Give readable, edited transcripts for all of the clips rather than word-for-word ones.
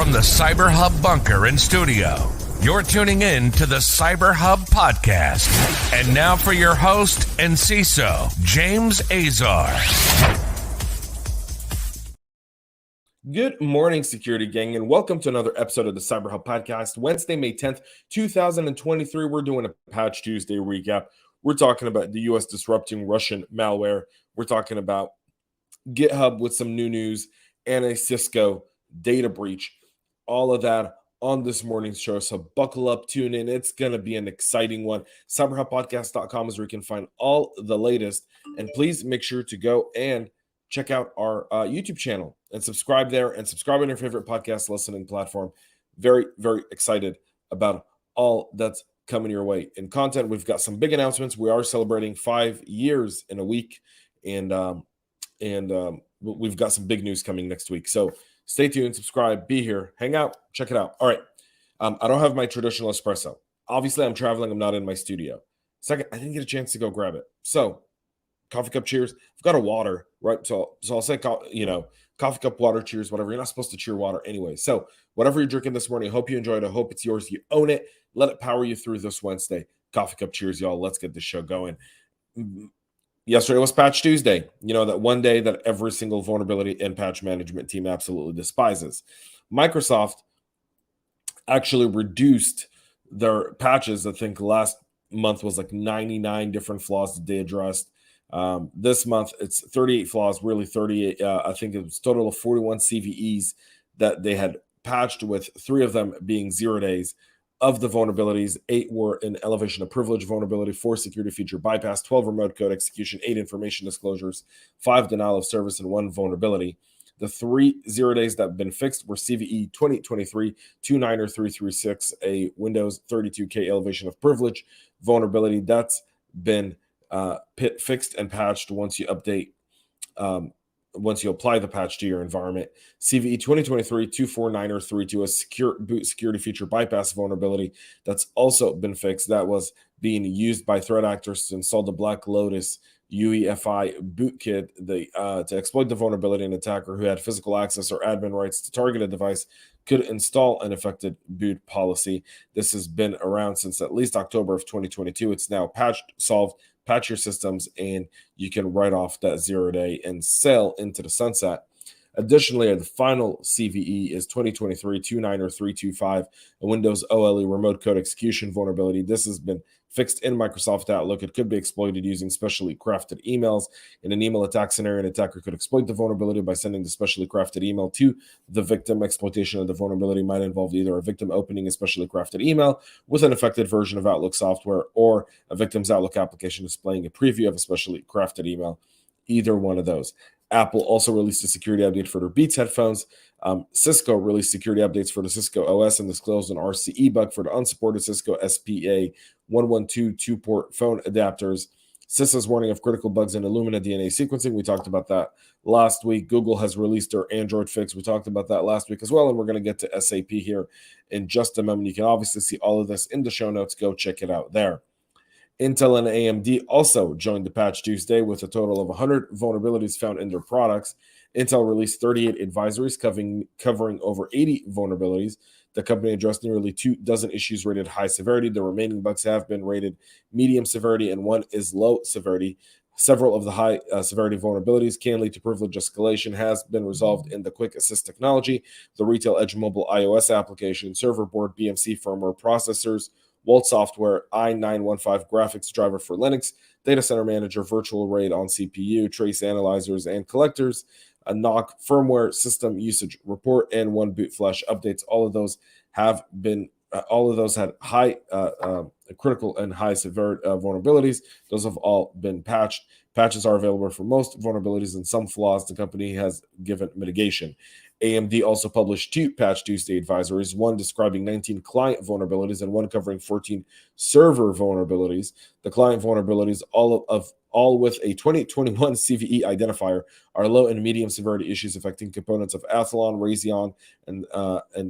From the CyberHub bunker and studio, you're tuning in to the CyberHub Podcast. And now for your host and CISO, James Azar. Good morning, security gang, and welcome to another episode of the CyberHub Podcast. Wednesday, May 10th, 2023. We're doing a Patch Tuesday recap. We're talking about the U.S. disrupting Russian malware. We're talking about GitHub with some new news and a Sysco data breach. All of that on this morning's show. So buckle up, tune in. It's going to be an exciting one. CyberHubPodcast.com is where you can find all the latest. And please make sure to go and check out our YouTube channel and subscribe there and subscribe on your favorite podcast listening platform. Very, very excited about all that's coming your way in content. We've got some big announcements. We are celebrating 5 years in a week, and we've got some big news coming next week. So stay tuned, subscribe, be here, hang out, check it out. All right. I don't have my traditional espresso. Obviously, I'm traveling. I'm not in my studio. Second, I didn't get a chance to go grab it. So coffee cup cheers. I've got a water, right? So I'll say, coffee cup water cheers, whatever. You're not supposed to cheer water anyway. So whatever you're drinking this morning, I hope you enjoyed it. I hope it's yours. You own it. Let it power you through this Wednesday. Coffee cup cheers, y'all. Let's get this show going. Yesterday was Patch Tuesday. You know, that one day that every single vulnerability and patch management team absolutely despises. Microsoft actually reduced their patches. I think last month was like 99 different flaws that they addressed. This month, it's 38 flaws, really 38. I think it was a total of 41 CVEs that they had patched, with 3 of them being 0 days. Of the vulnerabilities, 8 were in elevation of privilege vulnerability, 4 security feature bypass, 12 remote code execution, 8 information disclosures, 5 denial of service, and 1 vulnerability. The 3 0 days that have been fixed were CVE 2023-29336, a Windows 32K elevation of privilege vulnerability that's been fixed and patched once you update, once you apply the patch to your environment. CVE 2023-24932, a secure boot security feature bypass vulnerability that's also been fixed. That was being used by threat actors to install the Black Lotus UEFI bootkit to exploit the vulnerability. An attacker who had physical access or admin rights to target a device could install an affected boot policy. This has been around since at least October of 2022. It's now patched, solved. Patch your systems, and you can write off that 0 day and sail into the sunset. Additionally, the final CVE is 2023-29325, a Windows OLE remote code execution vulnerability. This has been fixed in Microsoft Outlook. It could be exploited using specially crafted emails. In an email attack scenario, an attacker could exploit the vulnerability by sending the specially crafted email to the victim. Exploitation of the vulnerability might involve either a victim opening a specially crafted email with an affected version of Outlook software, or a victim's Outlook application displaying a preview of a specially crafted email. Either one of those. Apple also released a security update for their Beats headphones. Cisco released security updates for the Cisco OS and disclosed an RCE bug for the unsupported Cisco SPA 112 2-port phone adapters. CISA's warning of critical bugs in Illumina DNA sequencing. We talked about that last week. Google has released their Android fix. We talked about that last week as well, and we're going to get to SAP here in just a moment. You can obviously see all of this in the show notes. Go check it out there. Intel and AMD also joined the Patch Tuesday with a total of 100 vulnerabilities found in their products. Intel released 38 advisories covering over 80 vulnerabilities. The company addressed nearly 24 issues rated high severity. The remaining bugs have been rated medium severity, and 1 is low severity. Several of the high severity vulnerabilities can lead to privilege escalation, has been resolved in the Quick Assist technology, the Retail Edge mobile iOS application, server board, BMC firmware, processors, Walt Software, i915 graphics driver for Linux, Data Center Manager, Virtual RAID on CPU, trace analyzers and collectors, a NOC firmware system usage report, and 1 boot flash updates. All of those have been, all of those had high critical and high severity vulnerabilities. Those have all been patched. Patches are available for most vulnerabilities, and some flaws the company has given mitigation. AMD also published 2 Patch Tuesday advisories, 1 describing 19 client vulnerabilities and 1 covering 14 server vulnerabilities. The client vulnerabilities, all with a 2021 CVE identifier, are low and medium severity issues affecting components of Athlon, Radeon, and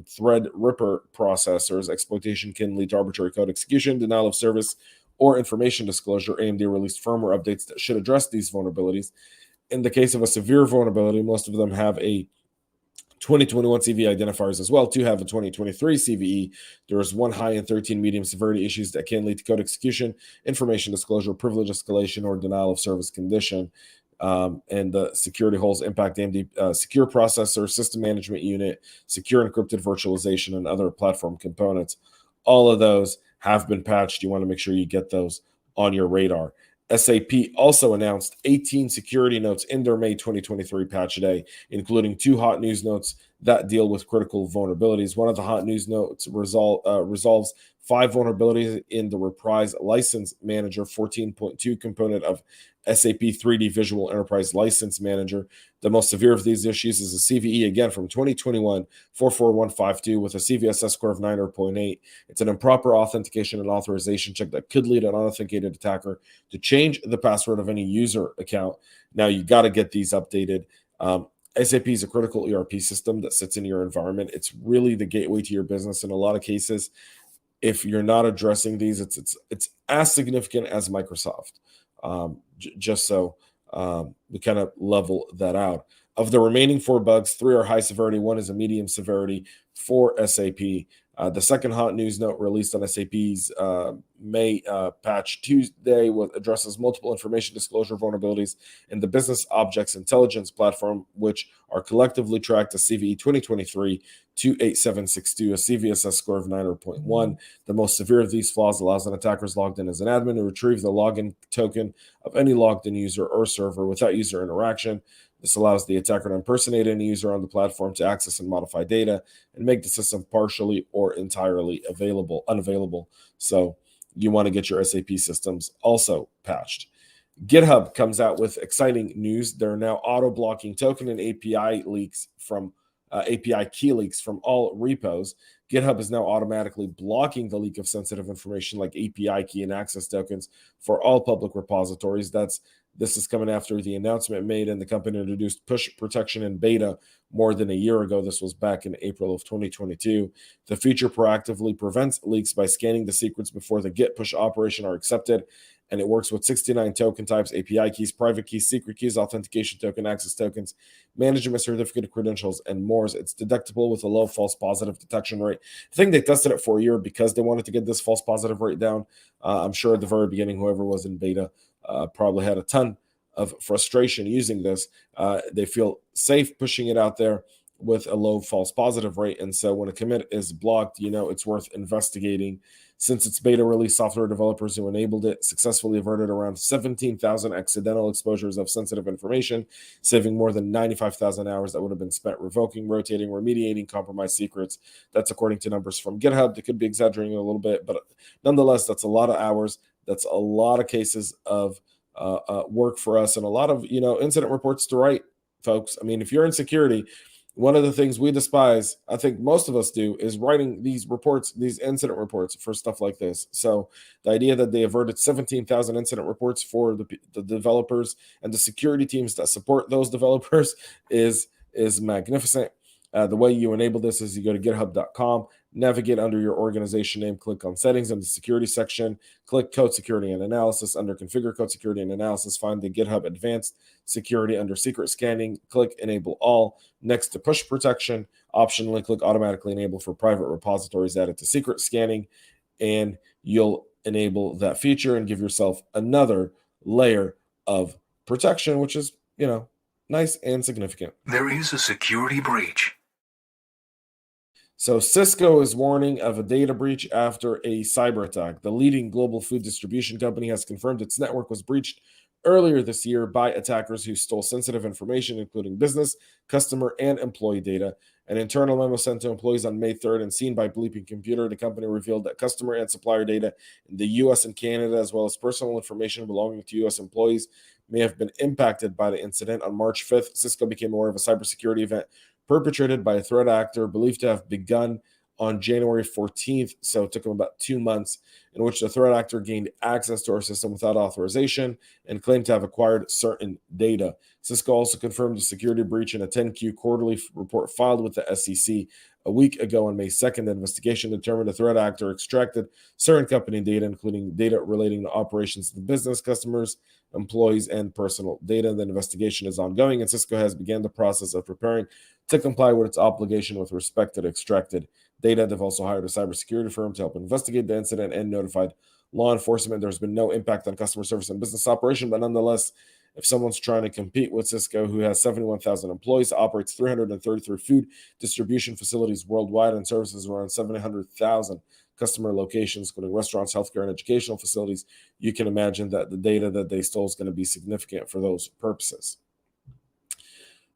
Threadripper processors. Exploitation can lead to arbitrary code execution, denial of service, or information disclosure. AMD released firmware updates that should address these vulnerabilities. In the case of a severe vulnerability, most of them have a 2021 CVE identifiers as well. 2 have a 2023 CVE. There is 1 high and 13 medium severity issues that can lead to code execution, information disclosure, privilege escalation, or denial of service condition. And the security holes impact AMD secure processor, system management unit, secure encrypted virtualization, and other platform components. All of those have been patched. You want to make sure you get those on your radar. SAP also announced 18 security notes in their May 2023 patch day, including 2 hot news notes that deal with critical vulnerabilities. One of the hot news notes resolves 5 vulnerabilities in the Reprise License Manager 14.2 component of SAP 3D Visual Enterprise License Manager. The most severe of these issues is a CVE, again, from 2021, 44152 with a CVSS score of 9 or 0.8. It's an improper authentication and authorization check that could lead an unauthenticated attacker to change the password of any user account. Now, you got to get these updated. SAP is a critical ERP system that sits in your environment. It's really the gateway to your business in a lot of cases. If you're not addressing these, it's as significant as Microsoft. Just so we kind of level that out. Of the remaining 4 bugs, 3 are high severity, 1 is a medium severity for SAP. The second hot news note released on SAP's May patch Tuesday addresses multiple information disclosure vulnerabilities in the Business Objects Intelligence platform, which are collectively tracked as CVE 2023 28762, a CVSS score of 9 or 0.1. The most severe of these flaws allows an attacker logged in as an admin to retrieve the login token of any logged in user or server without user interaction. This allows the attacker to impersonate any user on the platform to access and modify data and make the system partially or entirely unavailable. So you want to get your SAP systems also patched. GitHub comes out with exciting news. There are now auto-blocking token and API leaks from API key leaks from all repos. GitHub is now automatically blocking the leak of sensitive information like API key and access tokens for all public repositories. This is coming after the announcement made and the company introduced push protection in beta more than a year ago. This was back in April of 2022. The feature proactively prevents leaks by scanning the secrets before the Git push operation are accepted, and it works with 69 token types: API keys, private keys, secret keys, authentication token, access tokens, management certificate credentials, and more. It's deductible with a low false positive detection rate. I think they tested it for a year because they wanted to get this false positive rate down. I'm sure at the very beginning, whoever was in beta probably had a ton of frustration using this. They feel safe pushing it out there with a low false positive rate. And so when a commit is blocked, it's worth investigating. Since its beta release, software developers who enabled it successfully averted around 17,000 accidental exposures of sensitive information, saving more than 95,000 hours that would have been spent revoking, rotating, remediating compromised secrets. That's according to numbers from GitHub. They could be exaggerating a little bit, but nonetheless, that's a lot of hours. That's a lot of cases of work for us and a lot of, incident reports to write, folks. I mean, if you're in security, one of the things we despise, I think most of us do, is writing these reports, these incident reports for stuff like this. So the idea that they averted 17,000 incident reports for the developers and the security teams that support those developers is magnificent. The way you enable this is you go to github.com, navigate under your organization name, click on settings in the security section, click code security and analysis. Under configure code security and analysis, find the GitHub advanced security under secret scanning, click enable all. Next to push protection, optionally click automatically enable for private repositories added to secret scanning, and you'll enable that feature and give yourself another layer of protection, which is, nice and significant. There is a security breach. So Sysco is warning of a data breach after a cyber attack. The leading global food distribution company has confirmed its network was breached earlier this year by attackers who stole sensitive information, including business, customer, and employee data. An internal memo sent to employees on May 3rd and seen by Bleeping Computer, the company revealed that customer and supplier data in the U.S. and Canada, as well as personal information belonging to U.S. employees, may have been impacted by the incident. On March 5th, Sysco became aware of a cybersecurity event perpetrated by a threat actor believed to have begun on January 14th, so it took them about 2 months, in which the threat actor gained access to our system without authorization and claimed to have acquired certain data. Sysco also confirmed a security breach in a 10Q quarterly report filed with the SEC a week ago on May 2nd. The investigation determined the threat actor extracted certain company data, including data relating to operations of the business, customers, employees, and personal data. The investigation is ongoing, and Sysco has begun the process of preparing to comply with its obligation with respect to the extracted data. They've also hired a cybersecurity firm to help investigate the incident and notified law enforcement. There's been no impact on customer service and business operation, but nonetheless, if someone's trying to compete with Sysco, who has 71,000 employees, operates 333 food distribution facilities worldwide, and services around 700,000 customer locations, including restaurants, healthcare, and educational facilities, you can imagine that the data that they stole is going to be significant for those purposes.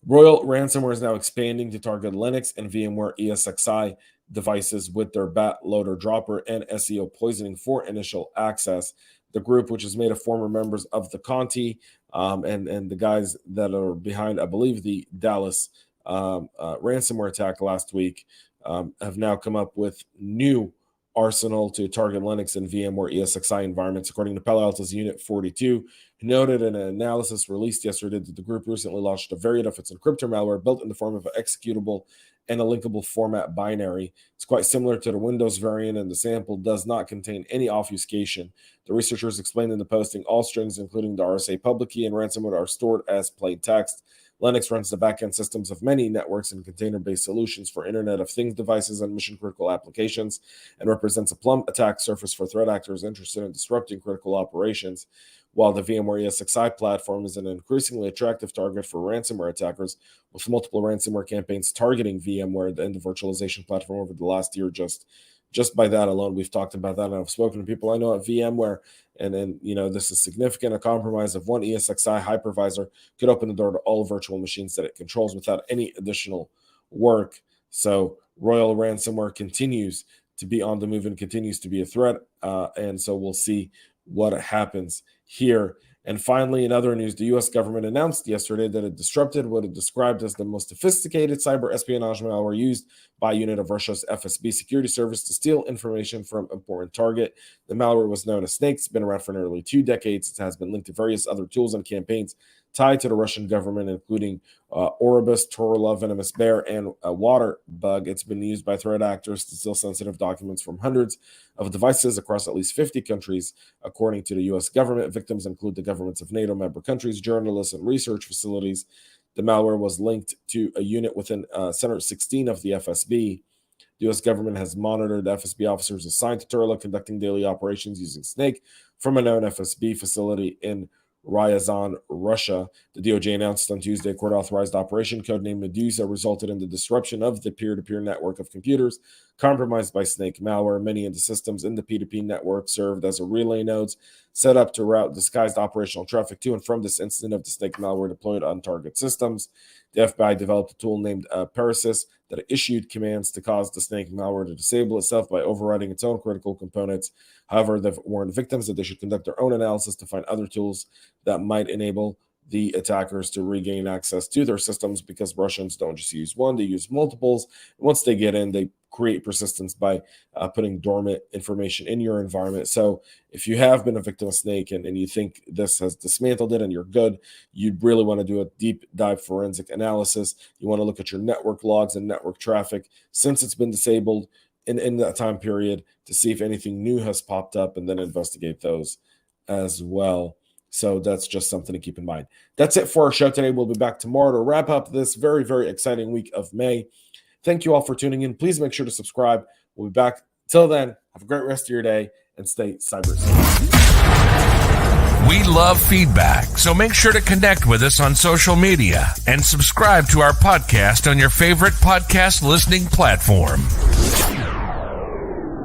Royal Ransomware is now expanding to target Linux and VMware ESXi devices with their bat loader dropper and SEO poisoning for initial access. The group, which is made of former members of the Conti and the guys that are behind, I believe, the Dallas ransomware attack last week, have now come up with new arsenal to target Linux and VMware ESXi environments. According to Palo Alto's Unit 42, who noted in an analysis released yesterday that the group recently launched a variant of its encryptor malware built in the form of an executable and a linkable format binary. It's quite similar to the Windows variant, and the sample does not contain any obfuscation. The researchers explained in the posting all strings, including the RSA public key and ransomware, are stored as plain text. Linux runs the backend systems of many networks and container-based solutions for Internet of Things devices and mission-critical applications, and represents a plumb attack surface for threat actors interested in disrupting critical operations. While the VMware ESXi platform is an increasingly attractive target for ransomware attackers, with multiple ransomware campaigns targeting VMware and the virtualization platform over the last year, just by that alone, we've talked about that, and I've spoken to people I know at VMware, and then, this is significant. A compromise of one ESXi hypervisor could open the door to all virtual machines that it controls without any additional work. So Royal Ransomware continues to be on the move and continues to be a threat, and so we'll see what happens here. And finally, in other news, the U.S. government announced yesterday that it disrupted what it described as the most sophisticated cyberespionage malware used by a unit of Russia's FSB security service to steal information from important target. The malware was known as Snake. It's been around for nearly 2 decades. It has been linked to various other tools and campaigns tied to the Russian government, including Oribus, Torla, Venomous Bear, and Water Bug. It's been used by threat actors to steal sensitive documents from hundreds of devices across at least 50 countries, according to the U.S. government. Victims include the governments of NATO member countries, journalists, and research facilities. The malware was linked to a unit within Center 16 of the FSB. The U.S. government has monitored the FSB officers assigned to Turla conducting daily operations using Snake from a known FSB facility in Ryazan, Russia. The DOJ announced on Tuesday a court-authorized operation codenamed Medusa resulted in the disruption of the peer-to-peer network of computers compromised by Snake malware. Many of the systems in the P2P network served as a relay nodes set up to route disguised operational traffic to and from this instance of the Snake malware deployed on target systems. The FBI developed a tool named Parasis that issued commands to cause the Snake malware to disable itself by overriding its own critical components. However, they've warned victims that they should conduct their own analysis to find other tools that might enable the attackers to regain access to their systems, because Russians don't just use one, they use multiples. Once they get in, they create persistence by putting dormant information in your environment. So if you have been a victim of Snake and you think this has dismantled it and you're good, you really want to do a deep dive forensic analysis. You want to look at your network logs and network traffic since it's been disabled in that time period to see if anything new has popped up, and then investigate those as well. So that's just something to keep in mind. That's it for our show today. We'll be back tomorrow to wrap up this very, very exciting week of May. Thank you all for tuning in. Please make sure to subscribe. We'll be back. Till then, have a great rest of your day and stay cyber safe. We love feedback, so make sure to connect with us on social media and subscribe to our podcast on your favorite podcast listening platform.